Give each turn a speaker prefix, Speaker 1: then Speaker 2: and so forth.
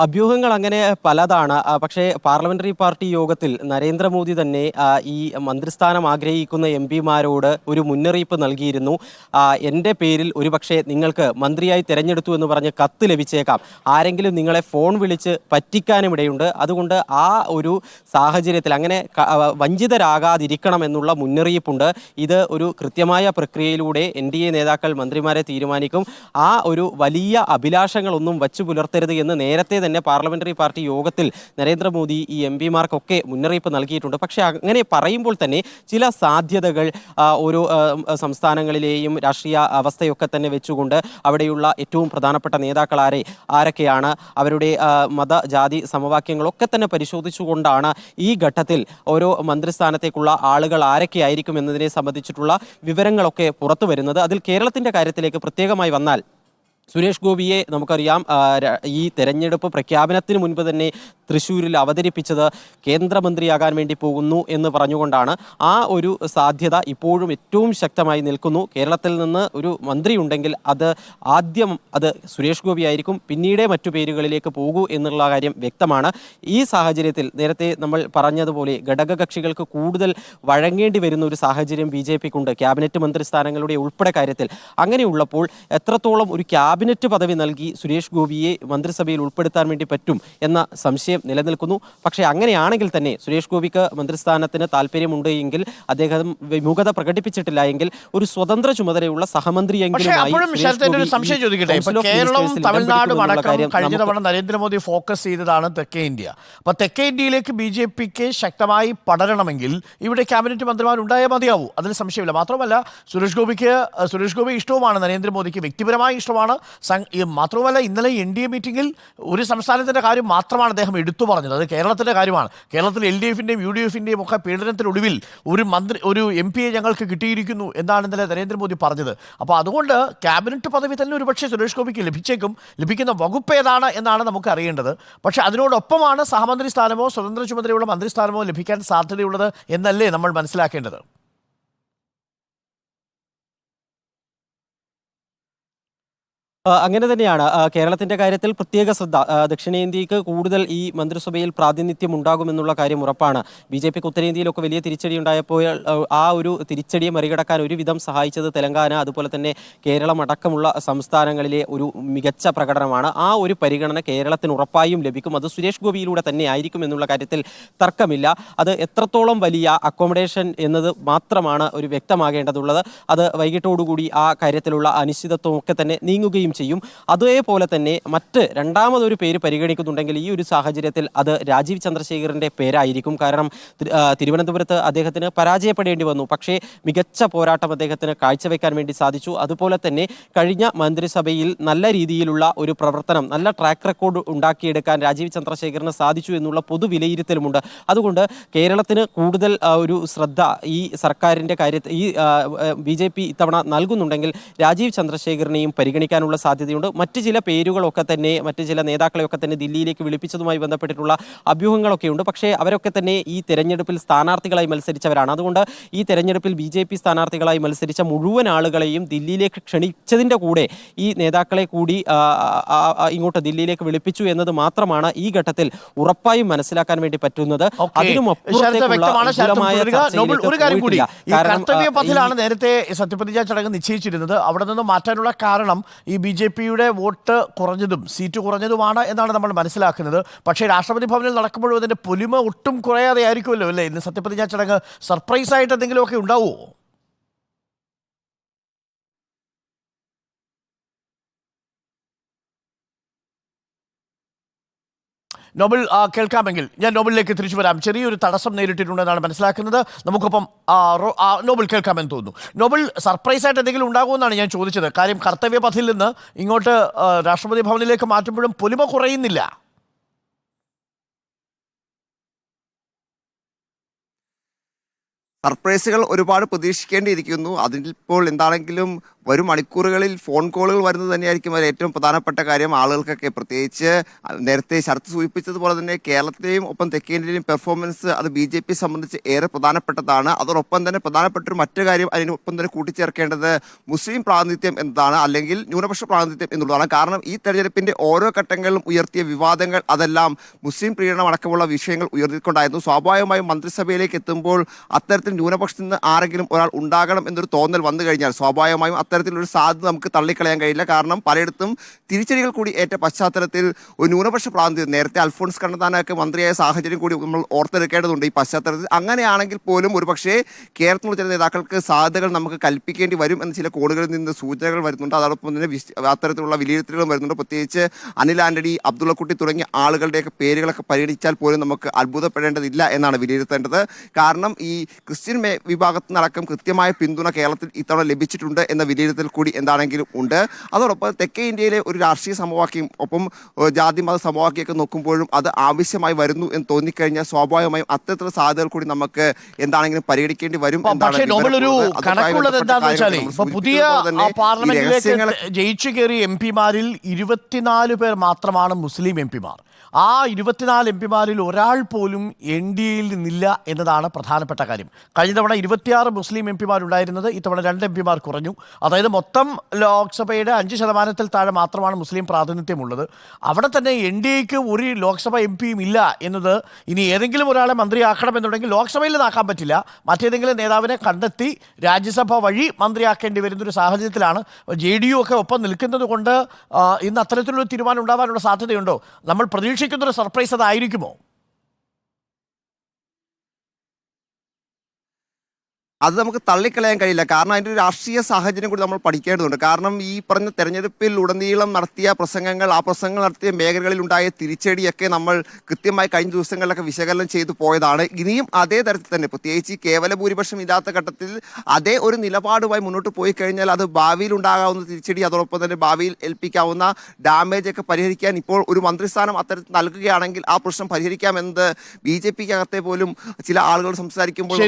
Speaker 1: അഭ്യൂഹങ്ങൾ അങ്ങനെ പലതാണ്. പക്ഷേ പാർലമെന്ററി പാർട്ടി യോഗത്തിൽ നരേന്ദ്രമോദി തന്നെ ഈ മന്ത്രിസ്ഥാനം ആഗ്രഹിക്കുന്ന എംപിമാരോട് ഒരു മുന്നറിയിപ്പ് നൽകിയിരുന്നു. എൻ്റെ പേരിൽ ഒരുപക്ഷെ നിങ്ങൾക്ക് മന്ത്രിയായി തിരഞ്ഞെടുത്തു എന്ന് പറഞ്ഞ് കത്ത് ലഭിച്ചേക്കാം. ആരെങ്കിലും നിങ്ങളെ ഫോൺ വിളിച്ച് പറ്റിക്കാനും ഇടയുണ്ട്. അതുകൊണ്ട് ആ ഒരു സാഹചര്യത്തിൽ അങ്ങനെ വഞ്ചിതരാകാതിരിക്കണം എന്നുള്ള മുന്നറിയിപ്പുണ്ട്. ഇത് ഒരു കൃത്യമായ പ്രക്രിയയിലൂടെ NDA നേതാക്കൾ മന്ത്രിമാരെ തീരുമാനിക്കും. ആ ഒരു വലിയ അഭിലാഷങ്ങളൊന്നും വച്ചു പുലർത്തരുത് എന്ന് നേരത്തെ തന്നെ പാർലമെന്ററി പാർട്ടി യോഗത്തിൽ നരേന്ദ്രമോദി ഈ എംപിമാർക്കൊക്കെ മുന്നറിയിപ്പ് നൽകിയിട്ടുണ്ട്. പക്ഷേ അങ്ങനെ പറയുമ്പോൾ തന്നെ ചില സാധ്യതകൾ ഓരോ സംസ്ഥാനങ്ങളിലെയും രാഷ്ട്രീയ അവസ്ഥയൊക്കെ തന്നെ വെച്ചുകൊണ്ട് അവിടെയുള്ള ഏറ്റവും പ്രധാനപ്പെട്ട നേതാക്കൾ ആരൊക്കെയാണ്, അവരുടെ മത ജാതി സമവാക്യങ്ങളൊക്കെ തന്നെ പരിശോധിച്ചുകൊണ്ടാണ് ഈ ഘട്ടത്തിൽ ഓരോ മന്ത്രിസ്ഥാനത്തേക്കുള്ള ആളുകൾ ആരൊക്കെയായിരിക്കും എന്നതിനെ സംബന്ധിച്ചിട്ടുള്ള വിവരങ്ങളൊക്കെ പുറത്തു വരുന്നത്. അതിൽ കേരളത്തിന്റെ കാര്യത്തിലേക്ക് പ്രത്യേകമായി വന്നാൽ സുരേഷ് ഗോപിയെ നമുക്കറിയാം, ഈ തെരഞ്ഞെടുപ്പ് പ്രഖ്യാപനത്തിന് മുൻപ് തന്നെ തൃശ്ശൂരിൽ അവതരിപ്പിച്ചത് കേന്ദ്രമന്ത്രിയാകാൻ വേണ്ടി പോകുന്നു എന്ന് പറഞ്ഞുകൊണ്ടാണ്. ആ ഒരു സാധ്യത ഇപ്പോഴും ഏറ്റവും ശക്തമായി നിൽക്കുന്നു. കേരളത്തിൽ നിന്ന് ഒരു മന്ത്രി ഉണ്ടെങ്കിൽ ആദ്യം അത് സുരേഷ് ഗോപി ആയിരിക്കും, പിന്നീടേ മറ്റു പേരുകളിലേക്ക് പോകൂ എന്നുള്ള കാര്യം വ്യക്തമാണ്. ഈ സാഹചര്യത്തിൽ നേരത്തെ നമ്മൾ പറഞ്ഞതുപോലെ ഘടകകക്ഷികൾക്ക് കൂടുതൽ വഴങ്ങേണ്ടി വരുന്ന ഒരു സാഹചര്യം BJPക്കുണ്ട് ക്യാബിനറ്റ് മന്ത്രിസ്ഥാനങ്ങളുടെ ഉൾപ്പെടെ കാര്യത്തിൽ. അങ്ങനെയുള്ളപ്പോൾ എത്രത്തോളം ഒരു ക്യാബിനറ്റ് പദവി നൽകി സുരേഷ് ഗോപിയെ മന്ത്രിസഭയിൽ ഉൾപ്പെടുത്താൻ വേണ്ടി പറ്റും എന്ന സംശയം നിലനിൽക്കുന്നു. പക്ഷേ അങ്ങനെയാണെങ്കിൽ തന്നെ സുരേഷ് ഗോപിക്ക് മന്ത്രിസ്ഥാനത്തിന് താല്പര്യമുണ്ട് എങ്കിൽ, അദ്ദേഹം വിമുഖത പ്രകടിപ്പിച്ചിട്ടില്ല എങ്കിൽ, ഒരു സ്വതന്ത്ര ചുമതലയുള്ള സഹമന്ത്രിയെങ്കിലുമായി
Speaker 2: കേരളവും തമിഴ്നാടും അടക്കം കഴിഞ്ഞ തവണ നരേന്ദ്രമോദി ഫോക്കസ് ചെയ്തതാണ് തെക്കേ ഇന്ത്യ. അപ്പൊ തെക്കേ ഇന്ത്യയിലേക്ക് BJPക്ക് ശക്തമായി പടരണമെങ്കിൽ ഇവിടെ ക്യാബിനറ്റ് മന്ത്രിമാർ ഉണ്ടായേ മതിയാവൂ, അതിന് സംശയമില്ല. മാത്രമല്ല സുരേഷ് ഗോപി ഇഷ്ടവുമാണ്, നരേന്ദ്രമോദിക്ക് വ്യക്തിപരമായ ഇഷ്ടമാണ്. മാത്രമല്ല ഇന്നലെ NDA മീറ്റിംഗിൽ ഒരു സംസ്ഥാനത്തിന്റെ കാര്യം മാത്രമാണ് അദ്ദേഹം എടുത്തു പറഞ്ഞത്, അത് കേരളത്തിന്റെ കാര്യമാണ്. കേരളത്തിൽ LDFന്റെയും UDFന്റെയും ഒക്കെ പീഡനത്തിനൊടുവിൽ ഒരു MP ഞങ്ങൾക്ക് കിട്ടിയിരിക്കുന്നു എന്നാണ് ഇന്നലെ നരേന്ദ്രമോദി പറഞ്ഞത്. അപ്പോൾ അതുകൊണ്ട് ക്യാബിനറ്റ് പദവി തന്നെ ഒരുപക്ഷെ സുരേഷ് ഗോപിക്ക് ലഭിച്ചേക്കും. ലഭിക്കുന്ന വകുപ്പ് ഏതാണ് എന്നാണ് നമുക്ക് അറിയേണ്ടത്. പക്ഷെ അതിനോടൊപ്പമാണ് സഹമന്ത്രി സ്ഥാനമോ സ്വതന്ത്ര ചുമതലയുള്ള മന്ത്രിസ്ഥാനമോ ലഭിക്കാൻ സാധ്യതയുള്ളത് എന്നല്ലേ നമ്മൾ മനസ്സിലാക്കേണ്ടത്.
Speaker 1: അങ്ങനെ തന്നെയാണ്. കേരളത്തിന്റെ കാര്യത്തിൽ പ്രത്യേക ശ്രദ്ധ. ദക്ഷിണേന്ത്യക്ക് കൂടുതൽ ഈ മന്ത്രിസഭയിൽ പ്രാതിനിധ്യം ഉണ്ടാകുമെന്നുള്ള കാര്യം ഉറപ്പാണ്. BJPക്ക് ഉത്തരേന്ത്യയിലൊക്കെ വലിയ തിരിച്ചടി ഉണ്ടായപ്പോൾ ആ ഒരു തിരിച്ചടിയെ മറികടക്കാൻ ഒരുവിധം സഹായിച്ചത് തെലങ്കാന, അതുപോലെ തന്നെ കേരളം അടക്കമുള്ള സംസ്ഥാനങ്ങളിലെ ഒരു മികച്ച പ്രകടനമാണ്. ആ ഒരു പരിഗണന കേരളത്തിന് ഉറപ്പായും ലഭിക്കും. അത് സുരേഷ് ഗോപിയിലൂടെ തന്നെ ആയിരിക്കും എന്നുള്ള കാര്യത്തിൽ തർക്കമില്ല. അത് എത്രത്തോളം വലിയ അക്കോമഡേഷൻ എന്നത് മാത്രമാണ് ഒരു വ്യക്തമാകേണ്ടതുള്ളത്. അത് വൈകിട്ടോടുകൂടി ആ കാര്യത്തിലുള്ള അനിശ്ചിതത്വം ഒക്കെ തന്നെ നീങ്ങുകയും ചെയ്യും. അതേപോലെ തന്നെ രണ്ടാമതൊരു പേര് പരിഗണിക്കുന്നുണ്ടെങ്കിൽ ഈ ഒരു സാഹചര്യത്തിൽ അത് രാജീവ് ചന്ദ്രശേഖറിന്റെ പേരായിരിക്കും. കാരണം തിരുവനന്തപുരത്ത് അദ്ദേഹത്തിന് പരാജയപ്പെടേണ്ടി വന്നു. പക്ഷേ മികച്ച പോരാട്ടം അദ്ദേഹത്തിന് കാഴ്ചവെക്കാൻ വേണ്ടി സാധിച്ചു. അതുപോലെ തന്നെ കഴിഞ്ഞ മന്ത്രിസഭയിൽ നല്ല രീതിയിലുള്ള ഒരു പ്രവർത്തനം, നല്ല ട്രാക്ക് റെക്കോർഡ് ഉണ്ടാക്കിയെടുക്കാൻ രാജീവ് ചന്ദ്രശേഖറിന് സാധിച്ചു എന്നുള്ള പൊതുവിലയിരുത്തലുമുണ്ട്. അതുകൊണ്ട് കേരളത്തിന് കൂടുതൽ ഒരു ശ്രദ്ധ ഈ സർക്കാരിന്റെ കാര്യത്തിൽ ഈ BJP ഇത്തവണ നൽകുന്നുണ്ടെങ്കിൽ രാജീവ് ചന്ദ്രശേഖറിനെയും പരിഗണിക്കാനുള്ള സാധ്യതയുണ്ട്. മറ്റ് ചില പേരുകളൊക്കെ തന്നെ, മറ്റ് ചില നേതാക്കളെയൊക്കെ തന്നെ ദില്ലിയിലേക്ക് വിളിപ്പിച്ചതുമായി ബന്ധപ്പെട്ടിട്ടുള്ള അഭ്യൂഹങ്ങളൊക്കെ ഉണ്ട്. പക്ഷേ അവരൊക്കെ തന്നെ ഈ തെരഞ്ഞെടുപ്പിൽ സ്ഥാനാർത്ഥികളായി മത്സരിച്ചവരാണ്. അതുകൊണ്ട് ഈ തെരഞ്ഞെടുപ്പിൽ BJP സ്ഥാനാർത്ഥികളായി മത്സരിച്ച മുഴുവൻ ആളുകളെയും ദില്ലിയിലേക്ക് ക്ഷണിച്ചതിൻ്റെ കൂടെ ഈ നേതാക്കളെ കൂടി ഇങ്ങോട്ട് ദില്ലിയിലേക്ക് വിളിപ്പിച്ചു എന്നത് മാത്രമാണ് ഈ ഘട്ടത്തിൽ ഉറപ്പായും മനസ്സിലാക്കാൻ വേണ്ടി പറ്റുന്നത്.
Speaker 2: നേരത്തെ സത്യപ്രതിജ്ഞാ ചടങ്ങ് നിശ്ചയിച്ചിരുന്നത്. അവിടെ നിന്ന് മാറ്റാനുള്ള കാരണം ഈ BJPയുടെ വോട്ട് കുറഞ്ഞതും സീറ്റ് കുറഞ്ഞതുമാണ് എന്നാണ് നമ്മൾ മനസ്സിലാക്കുന്നത്. പക്ഷേ രാഷ്ട്രപതി ഭവനിൽ നടക്കുമ്പോഴും അതിൻ്റെ പൊലിമ ഒട്ടും കുറയാതെ ആയിരിക്കുമല്ലോ അല്ലേ? ഇന്ന് സത്യപ്രതിജ്ഞാ ചടങ്ങ് സർപ്രൈസായിട്ട് എന്തെങ്കിലുമൊക്കെ ഉണ്ടാവുമോ? നോബൽ കേൾക്കാമെങ്കിൽ ഞാൻ നോബലിലേക്ക് തിരിച്ചു വരാം. ചെറിയൊരു തടസ്സം നേരിട്ടിട്ടുണ്ടെന്നാണ് മനസ്സിലാക്കുന്നത്. നമുക്കൊപ്പം നോബൽ കേൾക്കാമെന്ന് തോന്നുന്നു. നോബൽ, സർപ്രൈസായിട്ട് എന്തെങ്കിലും ഉണ്ടാകുമെന്നാണ് ഞാൻ ചോദിച്ചത്. കാര്യം കർത്തവ്യപഥിൽ നിന്ന് ഇങ്ങോട്ട് രാഷ്ട്രപതി ഭവനിലേക്ക് മാറ്റുമ്പോഴും പൊലിമ കുറയുന്നില്ല.
Speaker 3: സർപ്രൈസുകൾ ഒരുപാട് പ്രതീക്ഷിക്കേണ്ടിയിരിക്കുന്നു. അതിലിപ്പോൾ എന്താണെങ്കിലും വരും മണിക്കൂറുകളിൽ ഫോൺ കോളുകൾ വരുന്നത് തന്നെയായിരിക്കും അതിൽ ഏറ്റവും പ്രധാനപ്പെട്ട കാര്യം. ആളുകൾക്കൊക്കെ പ്രത്യേകിച്ച് നേരത്തെ ശരത്ത് സൂചിപ്പിച്ചതുപോലെ തന്നെ കേരളത്തിലെയും ഒപ്പം തെക്കേന്ത്യയിലെയും പെർഫോമൻസ് അത് BJP സംബന്ധിച്ച് ഏറെ പ്രധാനപ്പെട്ടതാണ്. അതോടൊപ്പം തന്നെ പ്രധാനപ്പെട്ടൊരു മറ്റു കാര്യം അതിനൊപ്പം തന്നെ കൂട്ടിച്ചേർക്കേണ്ടത് മുസ്ലിം പ്രാതിനിധ്യം എന്നതാണ്, അല്ലെങ്കിൽ ന്യൂനപക്ഷ പ്രാതിനിധ്യം എന്നുള്ളതാണ്. കാരണം ഈ തെരഞ്ഞെടുപ്പിന്റെ ഓരോ ഘട്ടങ്ങളിലും ഉയർത്തിയ വിവാദങ്ങൾ അതെല്ലാം മുസ്ലിം പ്രീണനം അടക്കമുള്ള വിഷയങ്ങൾ ഉയർത്തിക്കൊണ്ടായിരുന്നു. സ്വാഭാവികമായും മന്ത്രിസഭയിലേക്ക് എത്തുമ്പോൾ അത്തരത്തിൽ ന്യൂനപക്ഷത്തിൽ നിന്ന് ആരെങ്കിലും ഒരാൾ ഉണ്ടാകണം എന്നൊരു തോന്നൽ വന്നു കഴിഞ്ഞാൽ സ്വാഭാവികമായും അത്തരത്തിലൊരു സാധ്യത നമുക്ക് തള്ളിക്കളയാൻ കഴിയില്ല. കാരണം പലയിടത്തും തിരിച്ചടികൾ കൂടി ഏറ്റ പശ്ചാത്തലത്തിൽ ഒരു ന്യൂനപക്ഷ പ്രാതിനിധ്യം, നേരത്തെ അൽഫോൺസ് കണ്ണന്താനൊക്കെ മന്ത്രിയായ സാഹചര്യം കൂടി നമ്മൾ ഓർത്തെടുക്കേണ്ടതുണ്ട് ഈ പശ്ചാത്തലത്തിൽ. അങ്ങനെയാണെങ്കിൽ പോലും ഒരുപക്ഷേ കേരളത്തിലുള്ള ചില നേതാക്കൾക്ക് സാധ്യതകൾ നമുക്ക് കൽപ്പിക്കേണ്ടി വരും എന്ന് ചില കോണുകളിൽ നിന്ന് സൂചനകൾ വരുന്നുണ്ട്. അതോടൊപ്പം തന്നെ അത്തരത്തിലുള്ള വിലയിരുത്തലുകളും വരുന്നുണ്ട്. പ്രത്യേകിച്ച് അനിൽ ആന്റണി, അബ്ദുള്ളക്കുട്ടി തുടങ്ങിയ ആളുകളുടെയൊക്കെ പേരുകളൊക്കെ പരിഗണിച്ചാൽ പോലും നമുക്ക് അത്ഭുതപ്പെടേണ്ടതില്ല എന്നാണ് വിലയിരുത്തേണ്ടത്. കാരണം ഈ ക്രിസ്ത്യൻ വിഭാഗത്തിൽ നിന്നടക്കം കൃത്യമായ പിന്തുണ കേരളത്തിൽ ഇത്തവണ ലഭിച്ചിട്ടുണ്ട് എന്ന വിലയിരുത്തൽ കൂടി എന്താണെങ്കിലും ഉണ്ട്. അതോടൊപ്പം തെക്കേ ഇന്ത്യയിലെ ഒരു രാഷ്ട്രീയ സമവാക്യം ഒപ്പം ജാതി മത സമവാക്യമൊക്കെ നോക്കുമ്പോഴും അത് ആവശ്യമായി വരുന്നു എന്ന് തോന്നിക്കഴിഞ്ഞാൽ സ്വാഭാവികമായും അത്തരത്തിലുള്ള സാധ്യതകൾ കൂടി നമുക്ക് എന്താണെങ്കിലും പരിഗണിക്കേണ്ടി വരും.
Speaker 2: പുതിയ പാർലമെന്റിലേക്ക് ജയിച്ചു കയറിയ MP-മാരിൽ 24 പേർ മാത്രമാണ് മുസ്ലിം MP-മാർ. ആ 24 MP-മാരിൽ ഒരാൾ പോലും NDAയിൽ നിന്നില്ല എന്നതാണ് പ്രധാനപ്പെട്ട കാര്യം. കഴിഞ്ഞ തവണ 26 മുസ്ലിം MP-മാരുണ്ടായിരുന്നത് ഇത്തവണ 2 MP-മാർ കുറഞ്ഞു. അതായത് മൊത്തം ലോക്സഭയുടെ 5% താഴെ മാത്രമാണ് മുസ്ലിം പ്രാതിനിധ്യമുള്ളത്. അവിടെ തന്നെ NDAക്ക് ഒരു ലോക്സഭ MP-യും ഇല്ല എന്നത് ഇനി ഏതെങ്കിലും ഒരാളെ മന്ത്രിയാക്കണമെന്നുണ്ടെങ്കിൽ ലോക്സഭയിൽ നിന്നാക്കാൻ പറ്റില്ല, മറ്റേതെങ്കിലും നേതാവിനെ കണ്ടെത്തി രാജ്യസഭ വഴി മന്ത്രിയാക്കേണ്ടി വരുന്നൊരു സാഹചര്യത്തിലാണ്. JDU ഒക്കെ ഒപ്പം നിൽക്കുന്നത് കൊണ്ട് ഇന്ന് അത്തരത്തിലുള്ള തീരുമാനം ഉണ്ടാവാനുള്ള സാധ്യതയുണ്ടോ? നമ്മൾ പ്രതീക്ഷിക്കുന്നൊരു സർപ്രൈസ് അതായിരിക്കുമോ?
Speaker 3: അത് നമുക്ക് തള്ളിക്കളയാൻ കഴിയില്ല. കാരണം അതിൻ്റെ ഒരു രാഷ്ട്രീയ സാഹചര്യം കൂടി നമ്മൾ പഠിക്കേണ്ടതുണ്ട്. കാരണം ഈ പറഞ്ഞ തെരഞ്ഞെടുപ്പിൽ ഉടനീളം നടത്തിയ പ്രസംഗങ്ങൾ, ആ പ്രസംഗങ്ങൾ നടത്തിയ മേഖലകളിൽ ഉണ്ടായ തിരിച്ചടിയൊക്കെ നമ്മൾ കൃത്യമായി കഴിഞ്ഞ ദിവസങ്ങളിലൊക്കെ വിശകലനം ചെയ്തു പോയതാണ്. ഇനിയും അതേ തരത്തിൽ തന്നെ, പ്രത്യേകിച്ച് ഈ കേവല ഭൂരിപക്ഷം ഇല്ലാത്ത ഘട്ടത്തിൽ അതേ ഒരു നിലപാടുമായി മുന്നോട്ട് പോയി കഴിഞ്ഞാൽ അത് ഭാവിയിൽ ഉണ്ടാകാവുന്ന തിരിച്ചടി, അതോടൊപ്പം തന്നെ ഭാവിയിൽ ഏൽപ്പിക്കാവുന്ന ഡാമേജ് ഒക്കെ പരിഹരിക്കാൻ ഇപ്പോൾ ഒരു മന്ത്രിസ്ഥാനം അത്തരത്തിൽ നൽകുകയാണെങ്കിൽ ആ പ്രശ്നം പരിഹരിക്കാമെന്നത് BJP-ക്കകത്തെ പോലും ചില ആളുകൾ സംസാരിക്കുമ്പോൾ